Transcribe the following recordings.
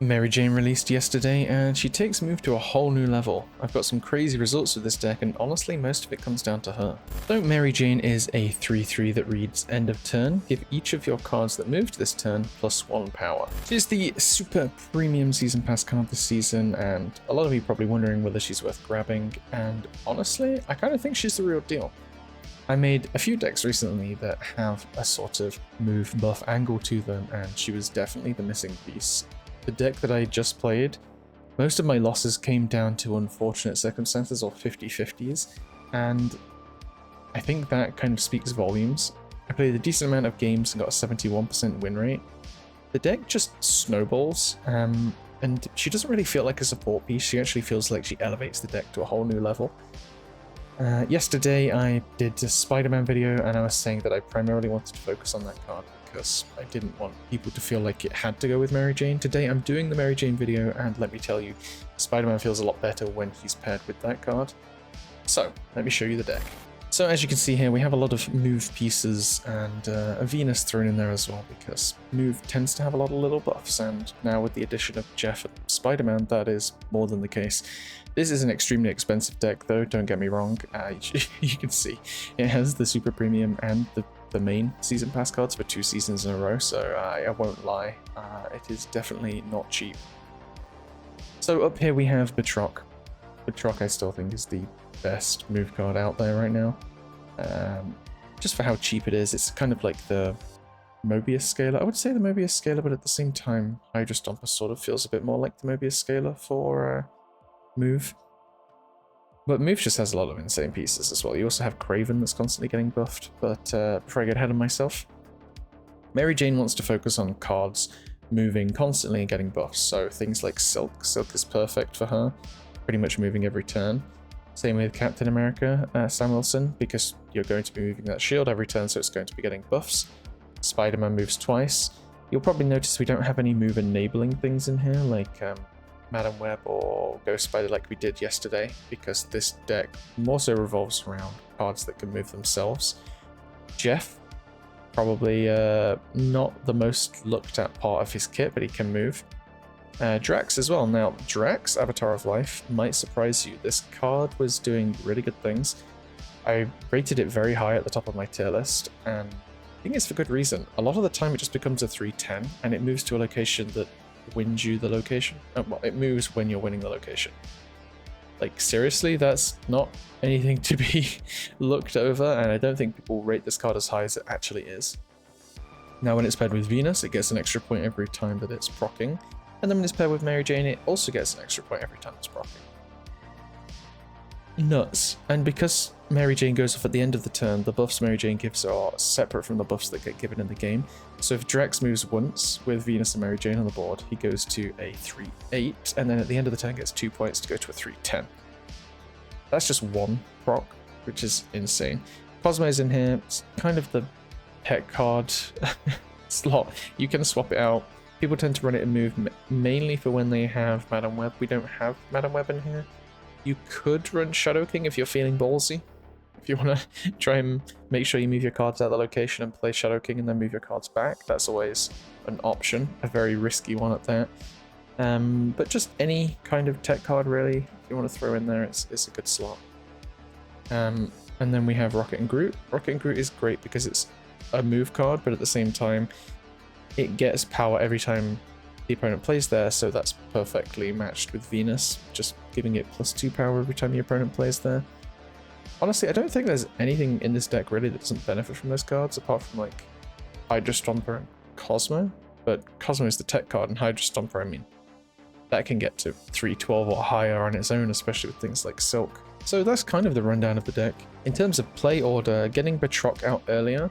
Mary Jane released yesterday, and she takes move to a whole new level. I've got some crazy results with this deck, and honestly, most of it comes down to her. So Mary Jane is a 3/3 that reads end of turn. Give each of your cards that moved this turn +1 power. She's the super premium season pass card this season, and a lot of you probably wondering whether she's worth grabbing, and honestly, I kind of think she's the real deal. I made a few decks recently that have a sort of move buff angle to them, and she was definitely the missing piece. The deck that I just played, most of my losses came down to unfortunate circumstances or 50-50s, and I think that kind of speaks volumes. I played a decent amount of games and got a 71% win rate. The deck just snowballs, and she doesn't really feel like a support piece. She actually feels like she elevates the deck to a whole new level. Yesterday I did a Spider-Man video, and I was saying that I primarily wanted to focus on that card because I didn't want people to feel like it had to go with Mary Jane. Today I'm doing the Mary Jane video, and let me tell you, Spider-Man feels a lot better when he's paired with that card. So, let me show you the deck. So as you can see here, we have a lot of move pieces and a Venus thrown in there as well, because move tends to have a lot of little buffs, and now with the addition of Jeff and Spider-Man, that is more than the case. This is an extremely expensive deck though, don't get me wrong. You can see it has the super premium and the main season pass cards for 2 seasons in a row, so I won't lie, it is definitely not cheap. So up here we have Batroc. Batroc I still think is the best move card out there right now. Just for how cheap it is, it's kind of like the Mobius scaler. I would say the Mobius scaler, but at the same time, Hydra Stomper sort of feels a bit more like the Mobius scaler for move. But move just has a lot of insane pieces as well. You also have Kraven that's constantly getting buffed, but before I get ahead of myself, Mary Jane wants to focus on cards moving constantly and getting buffs, so things like Silk. Silk is perfect for her, pretty much moving every turn. Same with Captain America, Sam Wilson, because you're going to be moving that shield every turn, so it's going to be getting buffs. Spider-Man moves twice. You'll probably notice we don't have any move enabling things in here, like Madam Web or Ghost Spider like we did yesterday, because this deck more so revolves around cards that can move themselves. Jeff, probably not the most looked at part of his kit, but he can move. Drax as well. Now, Drax, Avatar of Life, might surprise you. This card was doing really good things. I rated it very high at the top of my tier list, and I think it's for good reason. A lot of the time it just becomes a 3/10, and it moves to a location that wins you the location. Well, it moves when you're winning the location. Like, seriously, that's not anything to be looked over, and I don't think people rate this card as high as it actually is. Now, when it's paired with Venus, it gets an extra point every time that it's proccing. And then when it's paired with Mary Jane, it also gets an extra point every time it's proccing. Nuts. And because Mary Jane goes off at the end of the turn, the buffs Mary Jane gives are separate from the buffs that get given in the game. So if Drax moves once with Venus and Mary Jane on the board, he goes to a 3/8, and then at the end of the turn gets 2 points to go to a 3/10. That's just one proc, which is insane. Cosmo's in here. It's kind of the tech card slot. You can swap it out. People tend to run it in move mainly for when they have Madam Web. We don't have Madam Web in here. You could run Shadow King if you're feeling ballsy. If you want to try and make sure you move your cards out of the location and play Shadow King and then move your cards back, that's always an option. A very risky one at that. But just any kind of tech card, really, if you want to throw in there, it's a good slot. And then we have Rocket and Groot. Rocket and Groot is great because it's a move card, but at the same time, it gets power every time the opponent plays there, so that's perfectly matched with Venus, just giving it +2 power every time your opponent plays there. Honestly, I don't think there's anything in this deck really that doesn't benefit from those cards, apart from like Hydra Stomper and Cosmo, but Cosmo is the tech card, and Hydra Stomper, I mean, that can get to 3/12 or higher on its own, especially with things like Silk. So that's kind of the rundown of the deck. In terms of play order, getting Batroc out earlier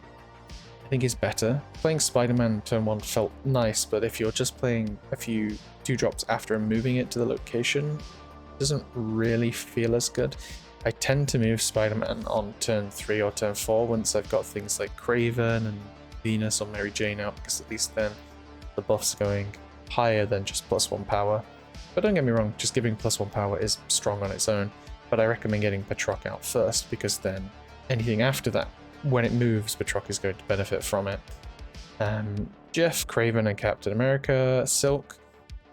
I think is better. Playing Spider-Man turn 1 felt nice, but if you're just playing a few 2-drops after and moving it to the location, it doesn't really feel as good. I tend to move Spider-Man on turn 3 or turn 4 once I've got things like Kraven and Venus or Mary Jane out, because at least then the buff's going higher than just +1 power. But don't get me wrong, just giving +1 power is strong on its own, but I recommend getting Batroc out first, because then anything after that, when it moves, Batroc is going to benefit from it. Jeff, Kraven, and Captain America, Silk.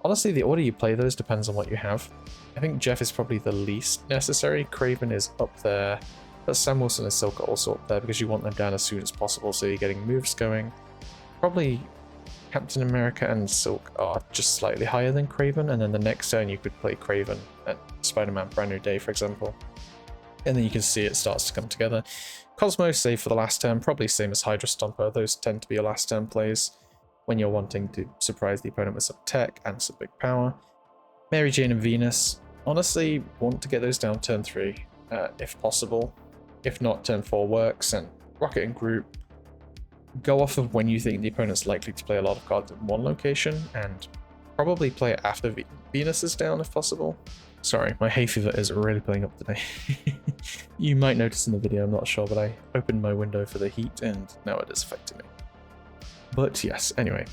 Honestly, the order you play those depends on what you have. I think Jeff is probably the least necessary. Kraven is up there. But Sam Wilson and Silk are also up there because you want them down as soon as possible so you're getting moves going. Probably Captain America and Silk are just slightly higher than Kraven, and then the next turn you could play Kraven and Spider-Man Brand New Day, for example. And then you can see it starts to come together. Cosmo, save for the last turn, probably same as Hydra Stomper. Those tend to be your last turn plays when you're wanting to surprise the opponent with some tech and some big power. Mary Jane and Venus, honestly, want to get those down turn 3, if possible. If not, turn 4 works, and Rocket and Groot, go off of when you think the opponent's likely to play a lot of cards in one location, and probably play it after Venus is down if possible. Sorry, my hay fever is really playing up today. You might notice in the video, I'm not sure, but I opened my window for the heat and now it is affecting me. But yes, anyway.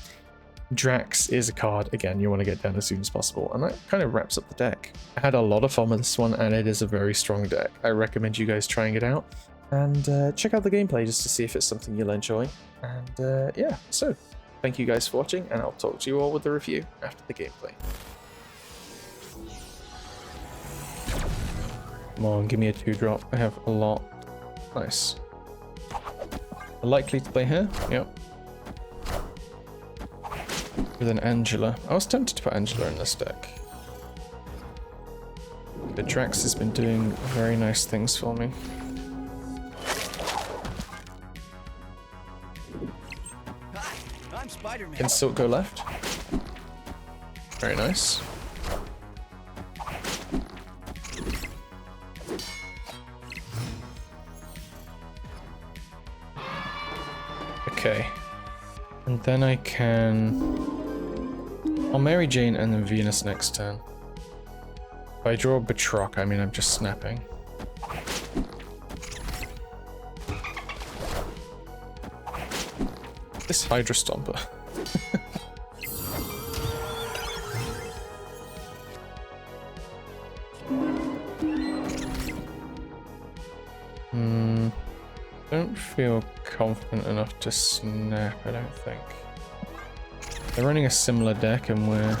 Drax is a card, again, you want to get down as soon as possible, and that kind of wraps up the deck. I had a lot of fun with this one, and it is a very strong deck. I recommend you guys trying it out, and check out the gameplay just to see if it's something you'll enjoy. And yeah, so thank you guys for watching, and I'll talk to you all with the review after the gameplay. Come on, give me a 2-drop. I have a lot. Nice. Likely to play here? Yep. With an Angela. I was tempted to put Angela in this deck. But Drax has been doing very nice things for me. Hi, I'm Spider-Man. Can Silk go left? Very nice. Okay. And then I can... I'll Mary Jane and then Venus next turn. If I draw Batroc, I mean I'm just snapping. This Hydra Stomper. Don't feel confident enough to snap, I don't think. They're running a similar deck and we're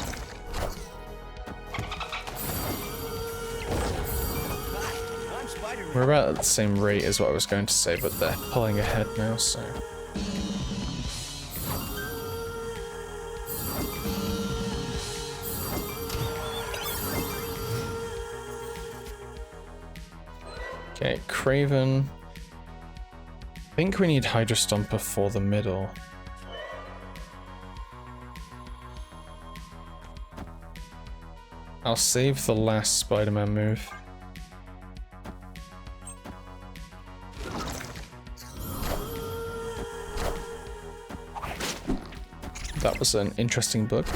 about at the same rate as what I was going to say, but they're pulling ahead now, so... Okay, Kraven. I think we need Hydra Stomper for the middle. I'll save the last Spider-Man move. That was an interesting bug.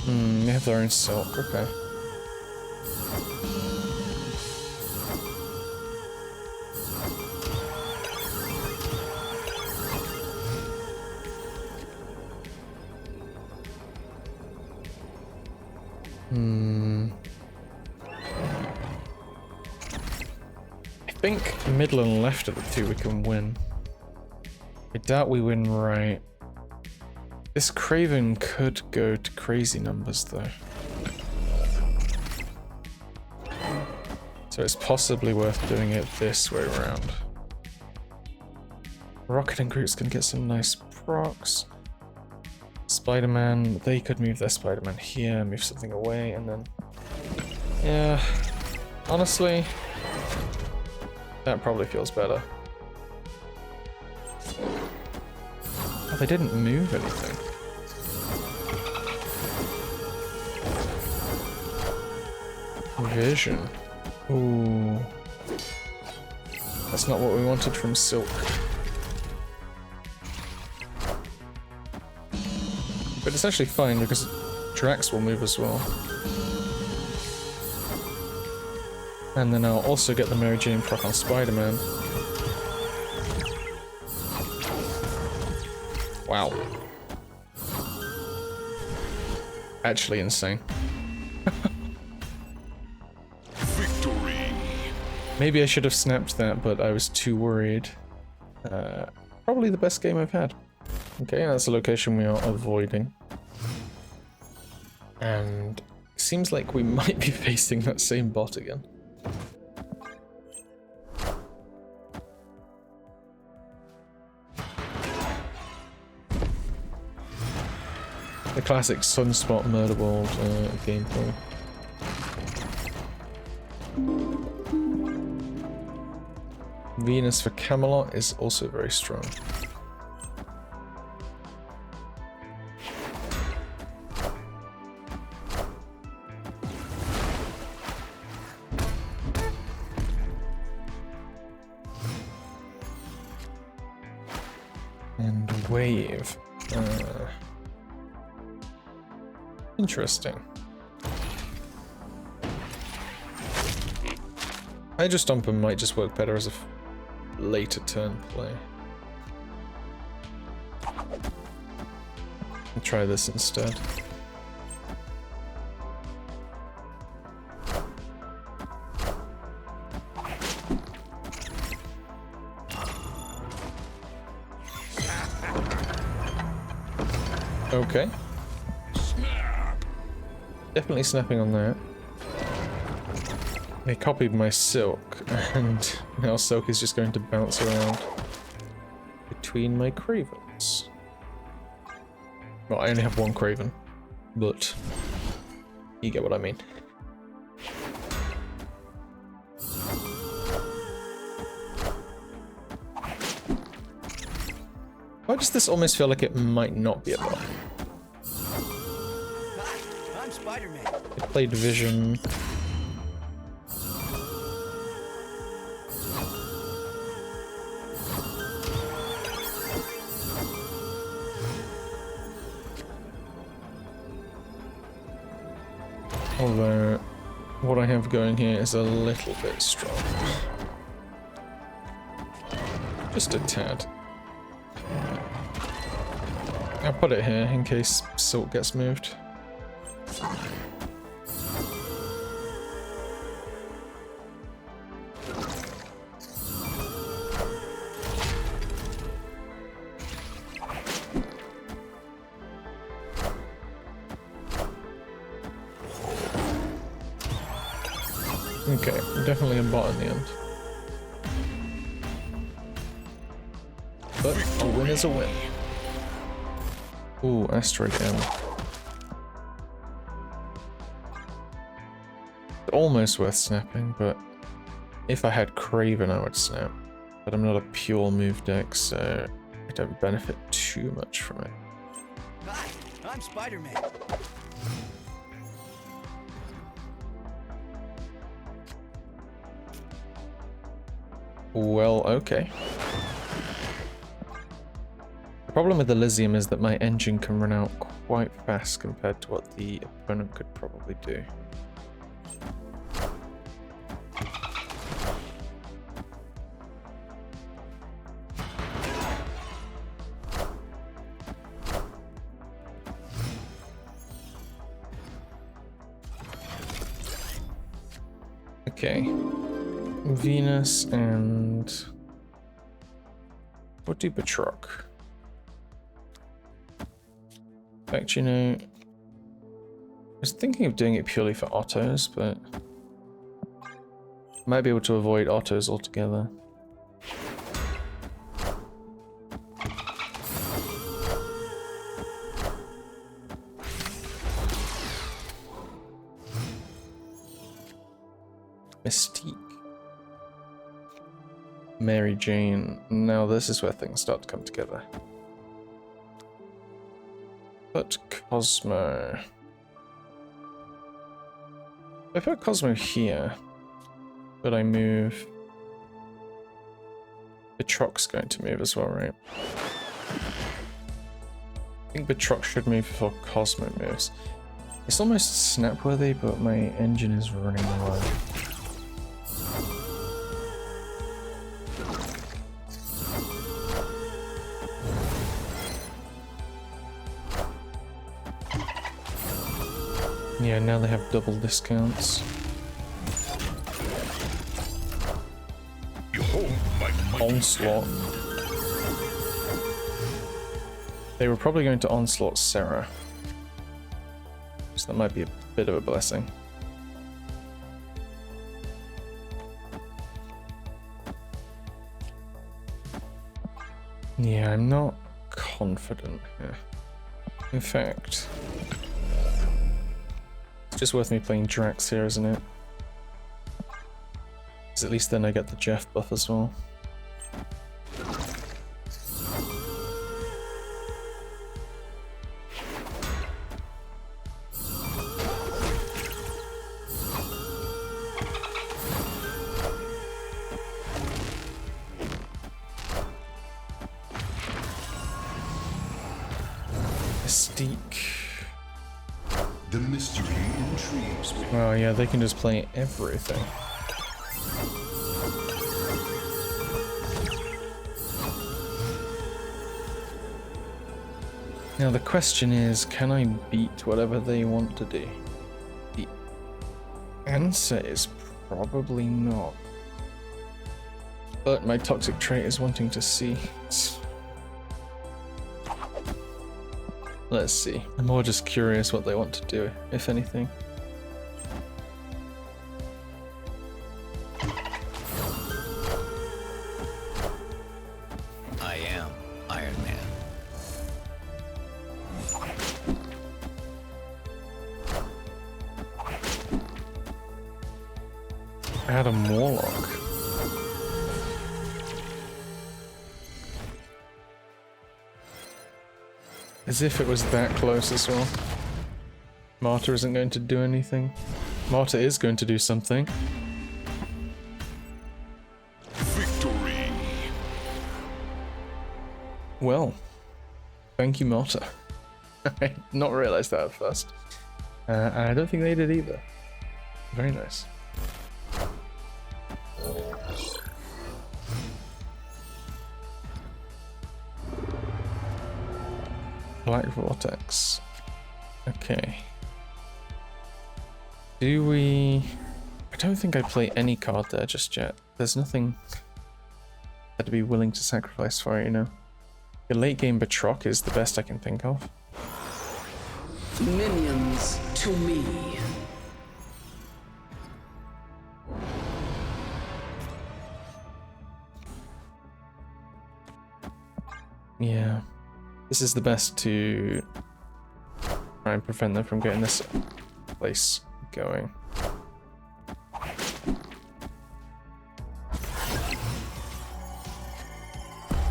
They have their own Silk, okay. I think middle and left are the two we can win. I doubt we win right. This Kraven could go to crazy numbers though. So it's possibly worth doing it this way around. Rocket and Groot's gonna get some nice procs. Spider-Man, they could move their Spider-Man here, move something away, and then... Yeah, honestly, that probably feels better. Oh, they didn't move anything. Vision. Ooh. That's not what we wanted from Silk. But it's actually fine because Drax will move as well. And then I'll also get the Mary Jane proc on Spider-Man. Wow. Actually insane. Victory. Maybe I should have snapped that, but I was too worried. Probably the best game I've had. Okay, that's a location we are avoiding. And it seems like we might be facing that same bot again. The classic Sunspot Murderboard gameplay. Venus for Camelot is also very strong. And Wave. Interesting. Hydra Stomper might just work better as a later turn play. I'll try this instead. Okay. Definitely snapping on that. They copied my Silk, and now Silk is just going to bounce around between my Cravens. Well, I only have one Kraven, but you get what I mean. Why does this almost feel like it might not be a bot? I'm Spider-Man. It played Vision. Although, what I have going here is a little bit strong. Just a tad. I'll put it here in case Silk gets moved. Okay, definitely a bot in the end. But a win is a win. Ooh, Asteroid M. Almost worth snapping, but if I had Kraven I would snap. But I'm not a pure move deck, so I don't benefit too much from it. Hi, I'm Spider-Man. Well, okay. The problem with Elysium is that my engine can run out quite fast compared to what the opponent could probably do. Okay. Venus and... we'll do Batroc. In fact, you know, I was thinking of doing it purely for autos, but I might be able to avoid autos altogether. Mystique. Mary Jane. Now this is where things start to come together. But Cosmo. If I put Cosmo here, but I move... Batroc's going to move as well, right? I think Batroc should move before Cosmo moves. It's almost snap-worthy, but my engine is running low. Yeah, now they have double discounts. Onslaught. They were probably going to Onslaught Sarah. So that might be a bit of a blessing. Yeah, I'm not confident here. In fact, it's just worth me playing Drax here, isn't it? Because at least then I get the Jeff buff as well. The mystery intrigues me. Oh yeah, they can just play everything. Now the question is, can I beat whatever they want to do? The answer is probably not. But my toxic trait is wanting to see. Let's see. I'm more just curious what they want to do, if anything. I am Iron Man. Adam Warlock. As if it was that close as well. Marta isn't going to do anything. Marta is going to do something. Victory. Well, thank you, Marta. I did not realize that at first. And I don't think they did either. Very nice. Black Vortex. Okay. Do we... I don't think I play any card there just yet. There's nothing I'd be willing to sacrifice for it, you know. The late game Batroc is the best I can think of. Minions to me. Yeah. This is the best to try and prevent them from getting this place going.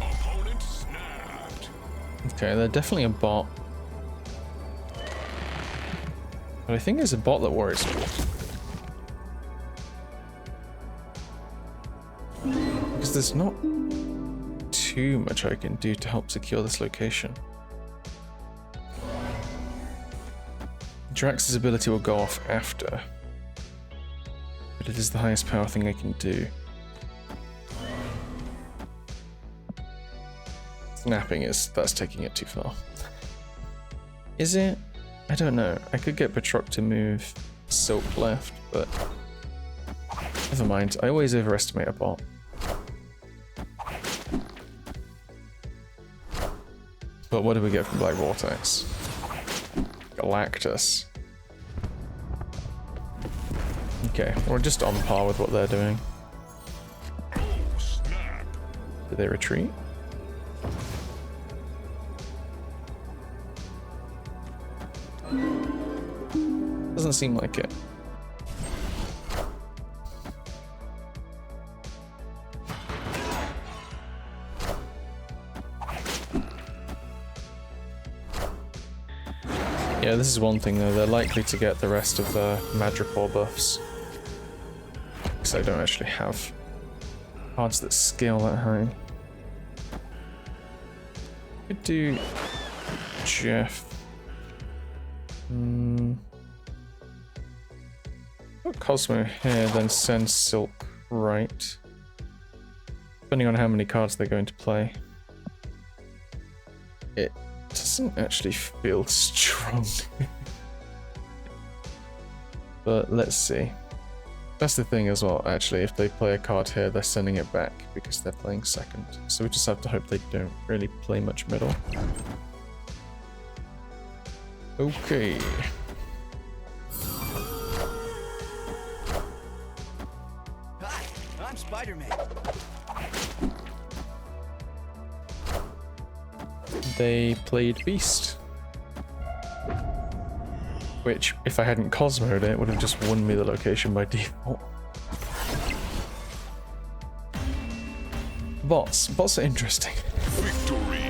Opponent snapped. Okay, they're definitely a bot. But I think it's a bot that worries me. Because there's not too much I can do to help secure this location. Drax's ability will go off after, but it is the highest power thing I can do. Snapping that's taking it too far. Is it? I don't know. I could get Batroc to move Silk left, but never mind. I always overestimate a bot. But what do we get from Black Vortex? Galactus. Okay, we're just on par with what they're doing. Oh, snap. Did they retreat? Doesn't seem like it. Yeah, this is one thing though, they're likely to get the rest of the Madripoor buffs. Because I don't actually have cards that scale that high. Could do Jeff. Put Cosmo here, then send Silk right. Depending on how many cards they're going to play. It doesn't actually feel strong. But let's see. That's the thing as well, actually. If they play a card here, they're sending it back because they're playing second. So we just have to hope they don't really play much middle. Okay. Hi, I'm Spider-Man. They played Beast. Which, if I hadn't Cosmoed it, would have just won me the location by default. Bots. Bots are interesting. Victory.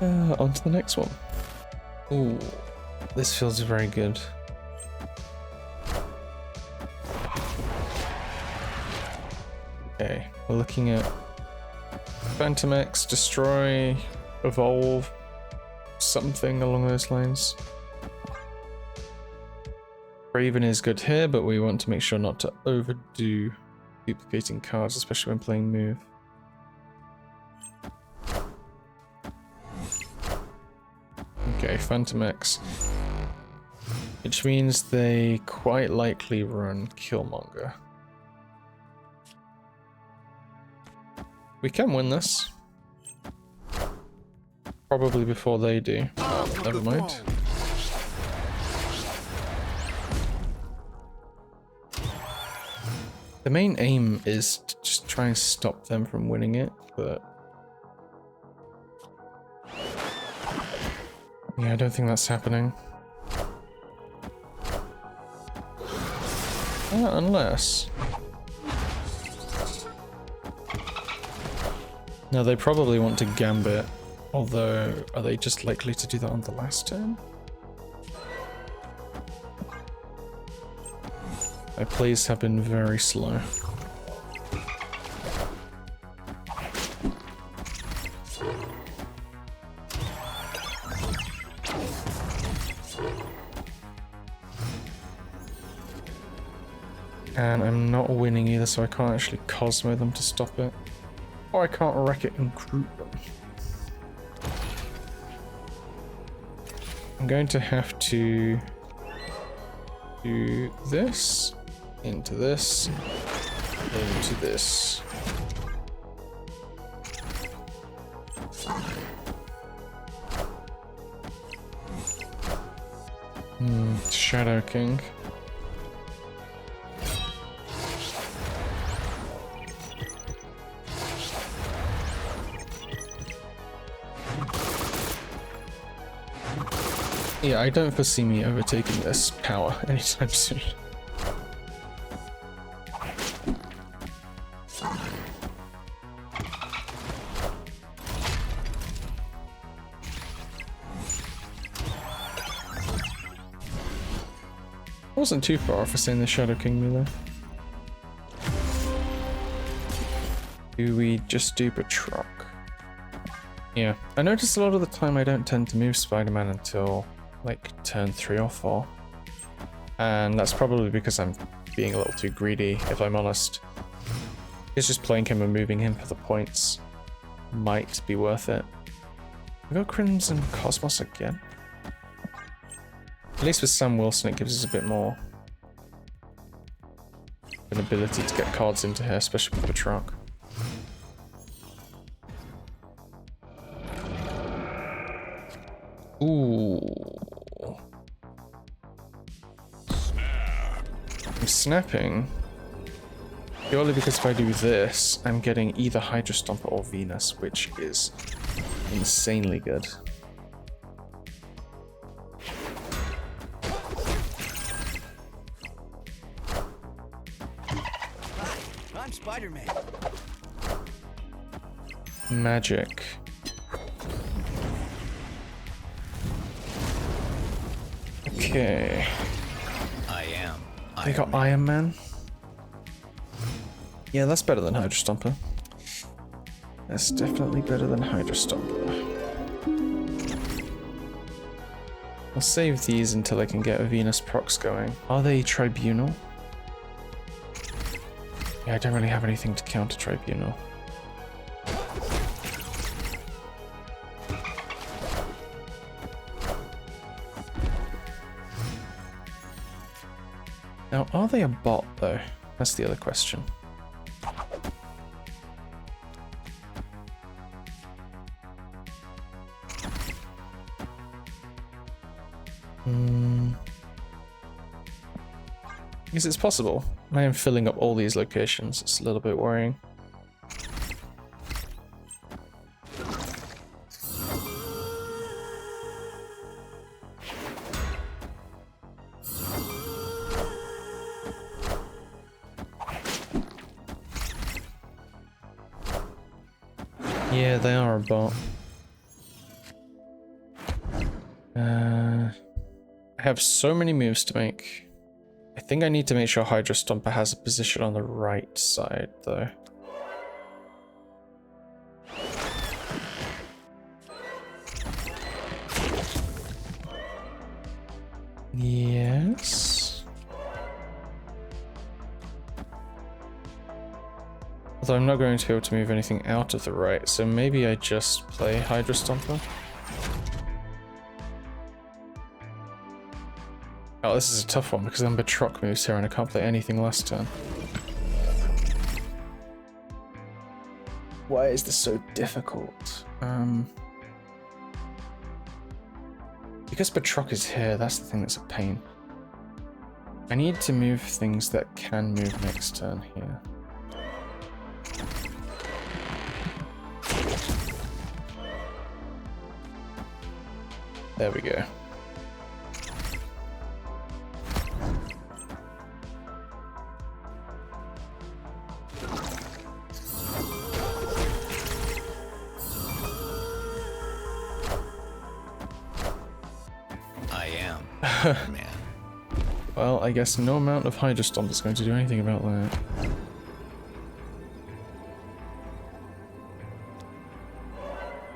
On to the next one. Ooh, this feels very good. Okay, we're looking at Phantom X, Destroy, Evolve, something along those lines. Kraven is good here, but we want to make sure not to overdo duplicating cards, especially when playing move. Okay, Phantom X. Which means they quite likely run Killmonger. We can win this. Probably before they do. Never mind. The main aim is to just try and stop them from winning it, but yeah, I don't think that's happening. Unless... No, they probably want to Gambit, although are they just likely to do that on the last turn? My plays have been very slow. And I'm not winning either, so I can't actually Cosmo them to stop it. Or I can't wreck it and Groot them. I'm going to have to do this, into this, into this. Shadow King. Yeah, I don't foresee me overtaking this power anytime soon. I wasn't too far off for saying the Shadow King me though. Do we just do Batroc? Yeah, I notice a lot of the time I don't tend to move Spider-Man until like turn 3 or 4. And that's probably because I'm being a little too greedy, if I'm honest. It's just playing him and moving him for the points might be worth it. We got Crimson Cosmos again. At least with Sam Wilson it gives us a bit more an ability to get cards into here, especially with Batroc. Ooh. I'm snapping purely because if I do this, I'm getting either Hydra Stomper or Venus, which is insanely good. I'm Spider-Man. Magic. Okay. I am They got Iron Man. Yeah, that's better than Hydra Stomper. That's definitely better than Hydra Stomper. I'll save these until I can get a Venus procs going. Are they Tribunal? Yeah, I don't really have anything to counter Tribunal. Now, are they a bot though? That's the other question. I guess it's possible. I am filling up all these locations. It's a little bit worrying. Yeah, they are a bot. I have so many moves to make. I think I need to make sure Hydra Stomper has a position on the right side, though. Yes. Although I'm not going to be able to move anything out of the right, so maybe I just play Hydra Stomper. Oh, this is a tough one because then Batroc moves here and I can't play anything last turn. Why is this so difficult? Because Batroc is here, that's the thing that's a pain. I need to move things that can move next turn here. There we go. Man. Well, I guess no amount of Hydra Stomp is going to do anything about that.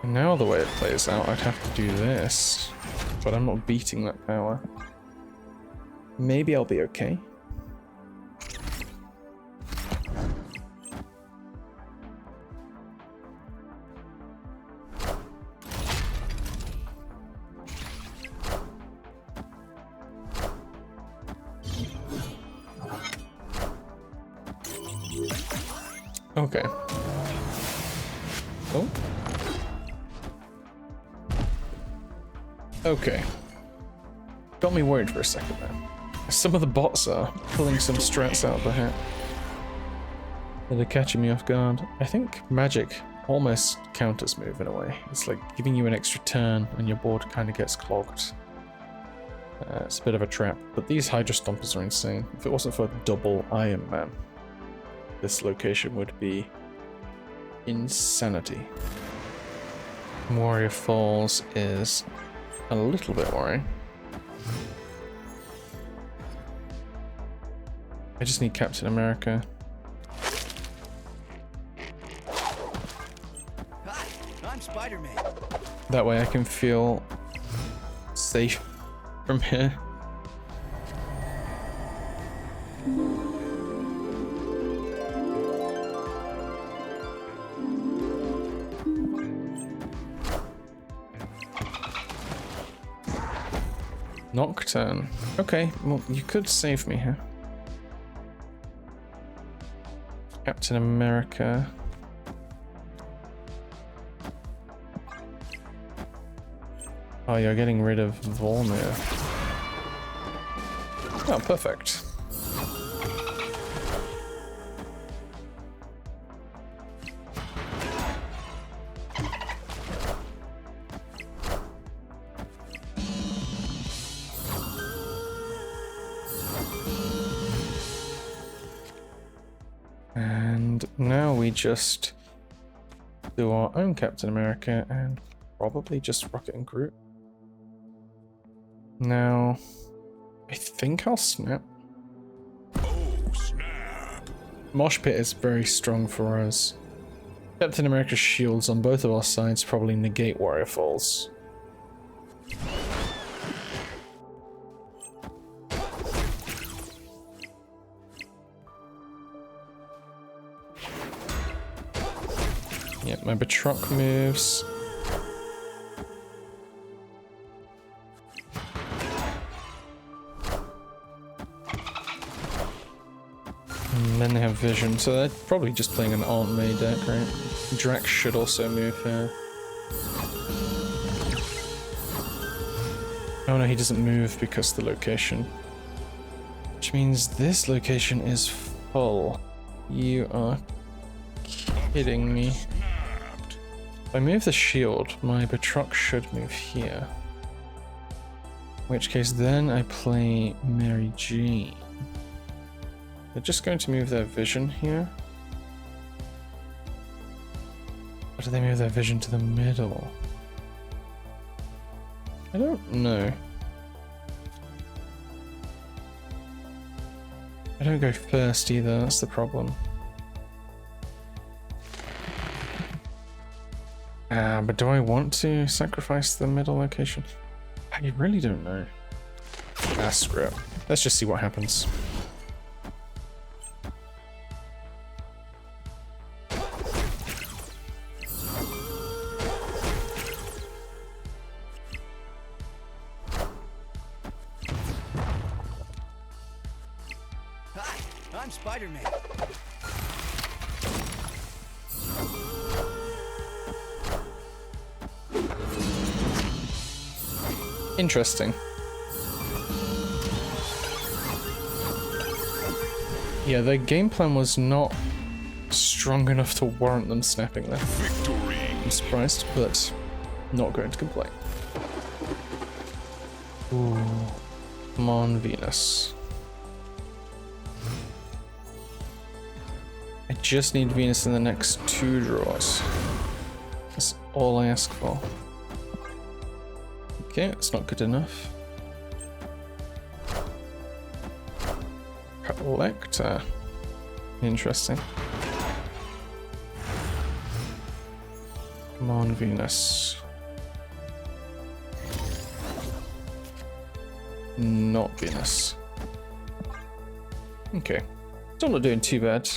And now the way it plays out, I'd have to do this. But I'm not beating that power. Maybe I'll be okay. Okay. Oh. Okay. Got me worried for a second there. Some of the bots are pulling some strats out of the hat that are catching me off guard. I think magic almost counters move in a way. It's like giving you an extra turn and your board kind of gets clogged. It's a bit of a trap, but these Hydra Stompers are insane. If it wasn't for double Iron Man, this location would be insanity. Warrior Falls is a little bit worrying. I just need Captain America. Hi, I'm Spider-Man. That way I can feel safe from here. Nocturne. Okay, well, you could save me here. Captain America. Oh, you're getting rid of Volmir. Oh, perfect. And now we just do our own Captain America and probably just Rocket and Groot. Now, I think I'll snap. Oh, snap. Mosh Pit is very strong for us. Captain America's shields on both of our sides probably negate Warrior Falls. Yep, my Batroc moves. And then they have vision, so they're probably just playing an Aunt May deck, right? Drax should also move here. Oh no, he doesn't move because of the location. Which means this location is full. You are kidding me. If I move the shield, my Batroc should move here. In which case then I play Mary Jane. They're just going to move their vision here. Or do they move their vision to the middle? I don't know. I don't go first either, that's the problem. But do I want to sacrifice the middle location? I really don't know. Screw it. Let's just see what happens. Hi, I'm Spider-Man. Interesting. Yeah, their game plan was not strong enough to warrant them snapping there. Victory. I'm surprised, but not going to complain. Ooh. Come on, Venus. I just need Venus in the next 2 draws. That's all I ask for. Okay, that's not good enough. Collector. Interesting. Come on, Venus. Not Venus. Okay. Still not doing too bad.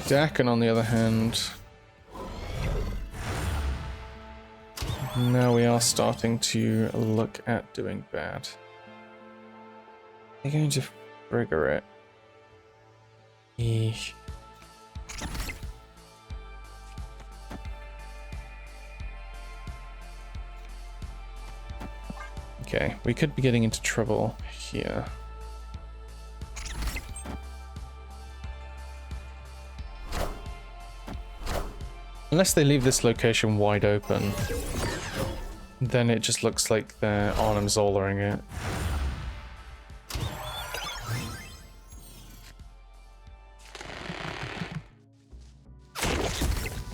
Dakin, on the other hand, now we are starting to look at doing bad. They're going to trigger it. Eesh. Okay, we could be getting into trouble here. Unless they leave this location wide open, then it just looks like they're Arnim Zolering it.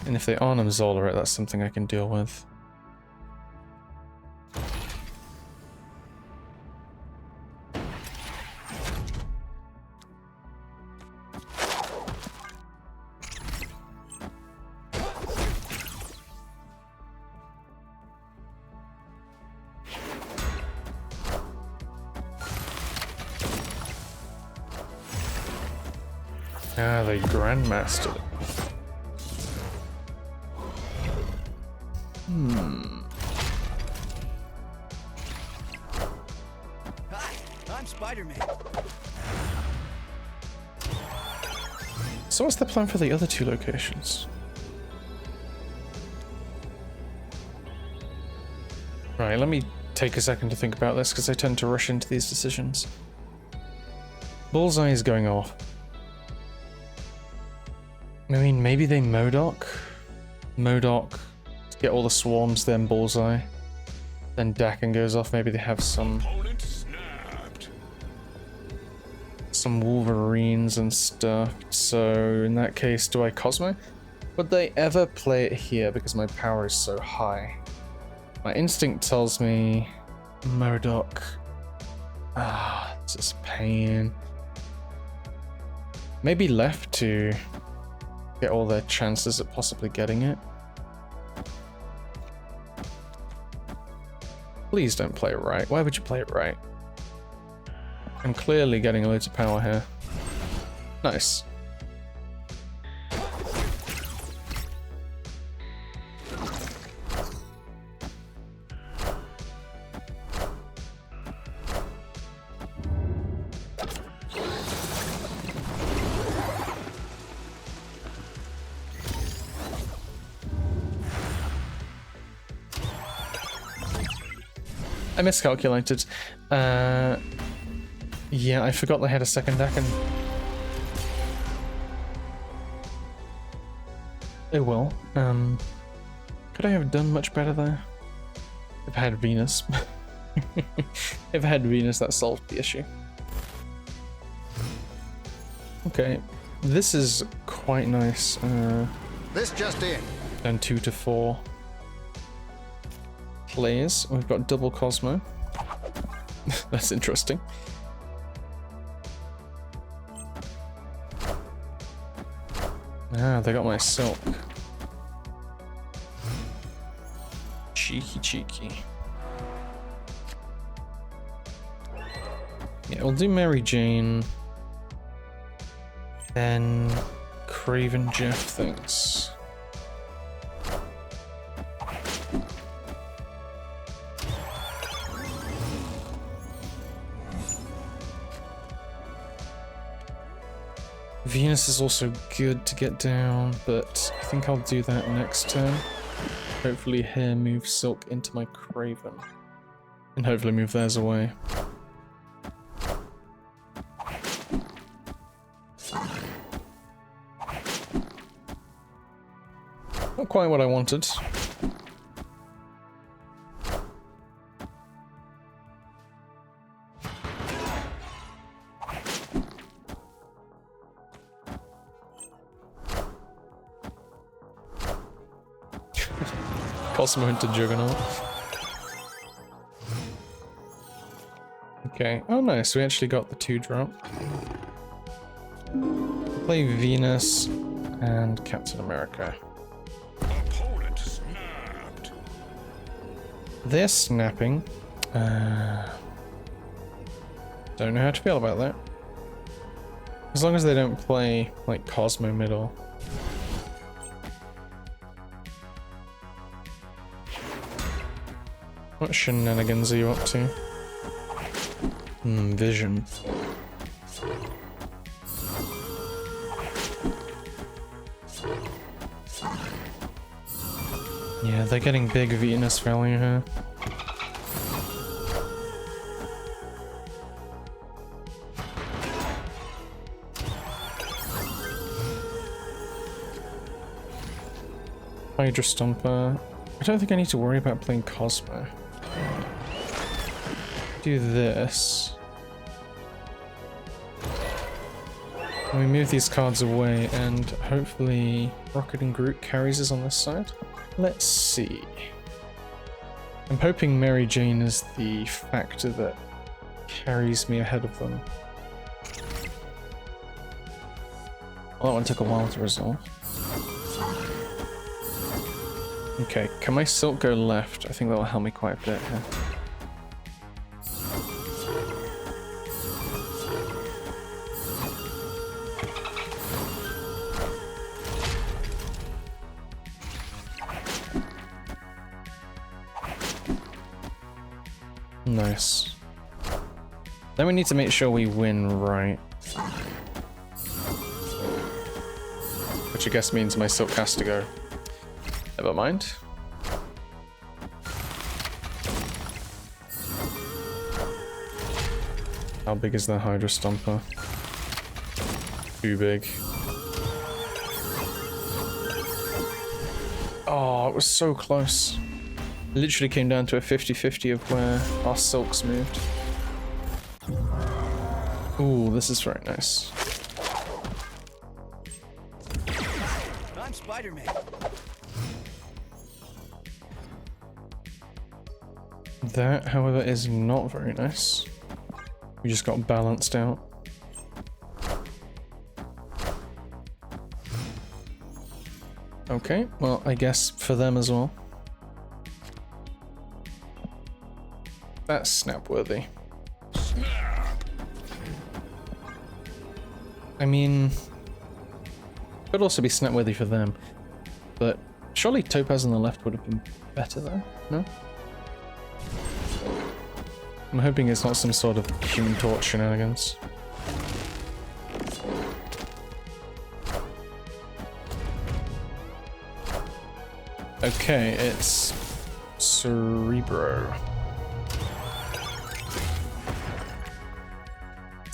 And if they Arnim Zoler it, that's something I can deal with. Ah, they Grandmastered it. Hi, I'm Spider-Man. So what's the plan for the other 2 locations? Right, let me take a second to think about this because I tend to rush into these decisions. Bullseye is going off. I mean, maybe they Modoc to get all the swarms, then Bullseye. Then Dakin goes off, maybe they have some Opponent snapped. Wolverines and stuff. So in that case, do I Cosmo? Would they ever play it here because my power is so high? My instinct tells me Modoc. Ah, it's just pain. Maybe left to get all their chances at possibly getting it. Please don't play it right. Why would you play it right? I'm clearly getting loads of power here. Nice. I miscalculated. Yeah, I forgot they had a second deck and... Oh well. Could I have done much better there? If I had Venus. If I had Venus, that solved the issue. Okay, this is quite nice. This just in. Down 2 to 4 players. We've got double Cosmo. That's interesting. Ah, they got my silk. Cheeky, cheeky. Yeah, we'll do Mary Jane. Then Kraven Jeff thinks. Venus is also good to get down, but I think I'll do that next turn. Hopefully here move Silk into my Kraven. And hopefully move theirs away. Not quite what I wanted. Cosmo into Juggernaut. Okay. Oh nice, we actually got the 2-drop. Play Venus and Captain America. Opponent snapped. They're snapping. Don't know how to feel about that. As long as they don't play like Cosmo middle. What shenanigans are you up to? Vision. Yeah, they're getting big Venus value here. Hydra Stomper. I don't think I need to worry about playing Cosmo. Do this. And we move these cards away and hopefully Rocket and Groot carries us on this side. Let's see. I'm hoping Mary Jane is the factor that carries me ahead of them. Well, that one took a while to resolve. Okay, can my Silk go left? I think that will help me quite a bit here. Nice. Then we need to make sure we win right. Which I guess means my Silk has to go. Never mind. How big is the Hydra Stomper? Too big. Oh, it was so close. It literally came down to a 50-50 of where our Silks moved. Ooh, this is very nice. I'm Spider-Man. That, however, is not very nice. We just got balanced out. Okay, well, I guess for them as well. That's snap-worthy. Snap. I mean, could also be snap-worthy for them, but surely Topaz on the left would have been better there, no? I'm hoping it's not some sort of Human Torch shenanigans. Okay, it's Cerebro.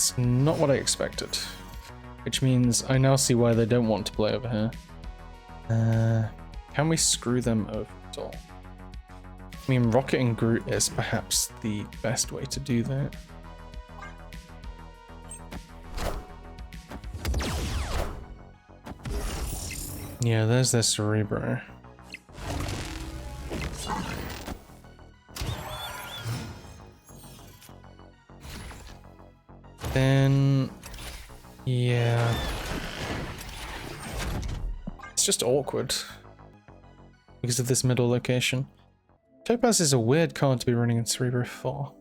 It's not what I expected. Which means I now see why they don't want to play over here. Can we screw them over at all? I mean, rocketing Groot is perhaps the best way to do that. Yeah, there's their Cerebro. Then, yeah, it's just awkward because of this middle location. Topaz is a weird card to be running in Cerebro 4.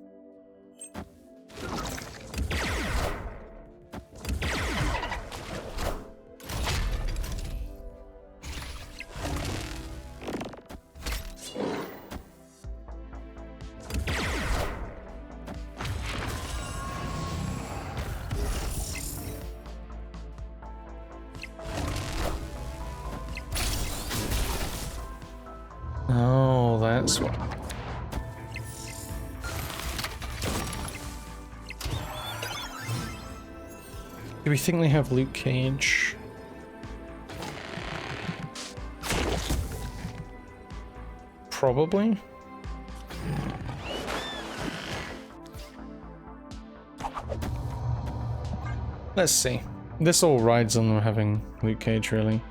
Oh, that's what. Do we think they have Luke Cage? Probably. Let's see. This all rides on them having Luke Cage, really.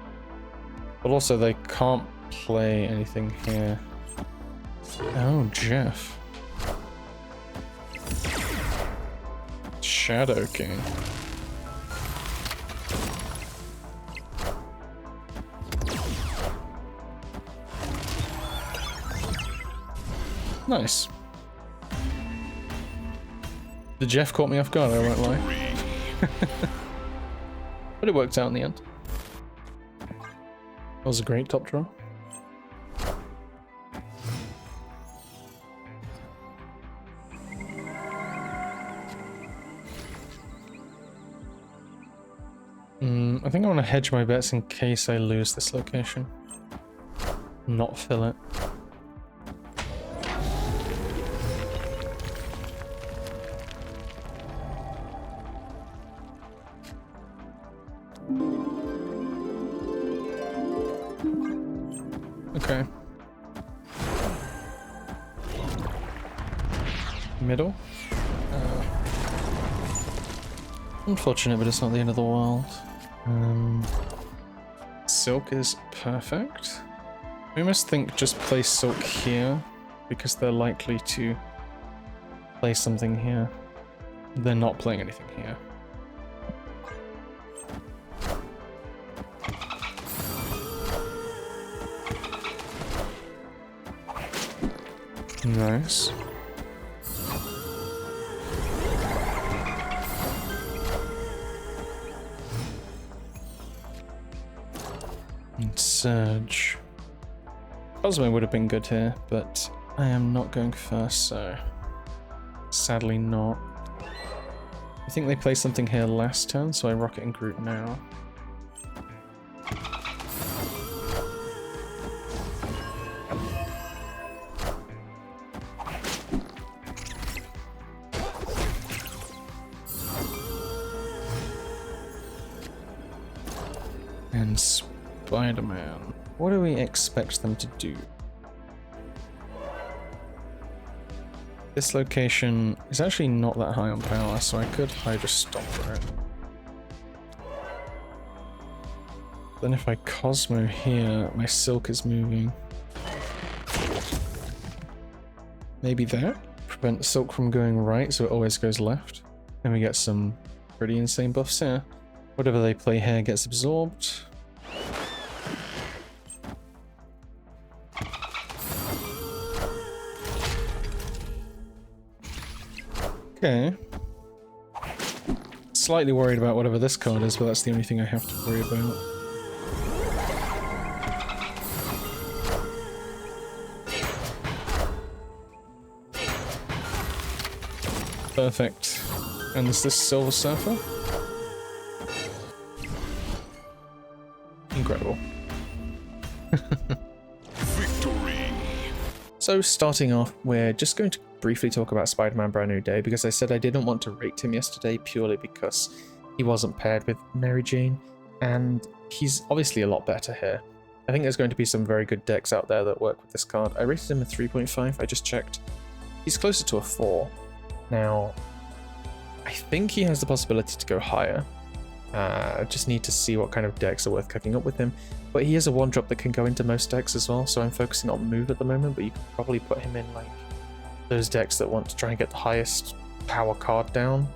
But also they can't play anything here. Oh, Jeff. Shadow King. Nice. The Jeff caught me off guard, I won't lie. But it worked out in the end. That was a great top draw. I think I want to hedge my bets in case I lose this location. Not fill it. Okay. Middle. Unfortunate, but it's not the end of the world. Silk is perfect. We must think just play Silk here, because they're likely to play something here. They're not playing anything here. Nice. And Surge. Cosmo would have been good here, but I am not going first, so sadly not. I think they played something here last turn, so I rocket and Groot now. And Spider-Man. What do we expect them to do? This location is actually not that high on power, so I could Hydra Stomper it. Then if I Cosmo here, my Silk is moving. Maybe that? Prevent Silk from going right, so it always goes left. And we get some pretty insane buffs here. Whatever they play here gets absorbed. Okay. Slightly worried about whatever this card is, but that's the only thing I have to worry about. Perfect. And is this Silver Surfer? Incredible. Victory. So starting off, we're just going to briefly talk about Spider-Man Brand New Day, because I said I didn't want to rate him yesterday purely because he wasn't paired with Mary Jane, and he's obviously a lot better here. I think there's going to be some very good decks out there that work with this card. I rated him a 3.5, I just checked. He's closer to a 4. Now, I think he has the possibility to go higher. I just need to see what kind of decks are worth cooking up with him. But he is a 1-drop that can go into most decks as well, so I'm focusing on move at the moment, but you could probably put him in like those decks that want to try and get the highest power card down.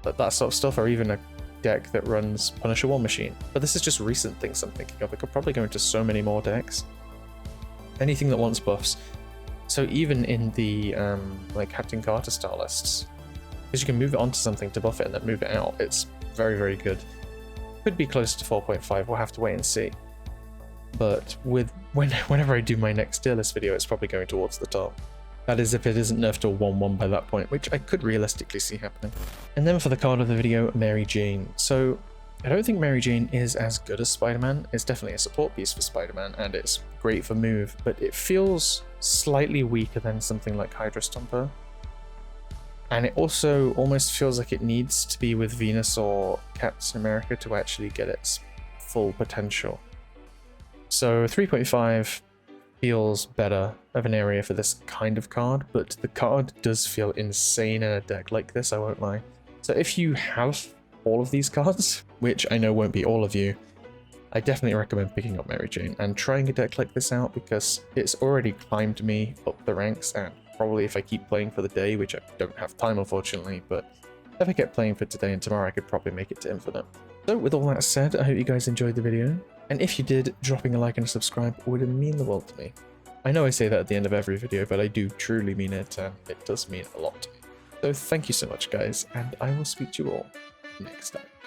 That sort of stuff, or even a deck that runs Punisher War Machine. But this is just recent things I'm thinking of. It could probably go into so many more decks. Anything that wants buffs. So even in the like Captain Carter style lists, because you can move it onto something to buff it and then move it out, it's very, very good. Could be close to 4.5, we'll have to wait and see. But whenever I do my next tier list video, it's probably going towards the top. That is if it isn't nerfed to a 1-1 by that point, which I could realistically see happening. And then for the card of the video, Mary Jane. So I don't think Mary Jane is as good as Spider-Man. It's definitely a support piece for Spider-Man, and it's great for move, but it feels slightly weaker than something like Hydra Stomper. And it also almost feels like it needs to be with Venus or Captain America to actually get its full potential. So 3.5 feels better of an area for this kind of card, but the card does feel insane in a deck like this, I won't lie. So if you have all of these cards, which I know won't be all of you, I definitely recommend picking up Mary Jane and trying a deck like this out, because it's already climbed me up the ranks, and probably if I keep playing for the day, which I don't have time unfortunately, but if I kept playing for today and tomorrow, I could probably make it to Infinite. So with all that said, I hope you guys enjoyed the video, and if you did, dropping a like and a subscribe would mean the world to me. I know I say that at the end of every video, but I do truly mean it, and it does mean a lot to me. So thank you so much guys, and I will speak to you all next time.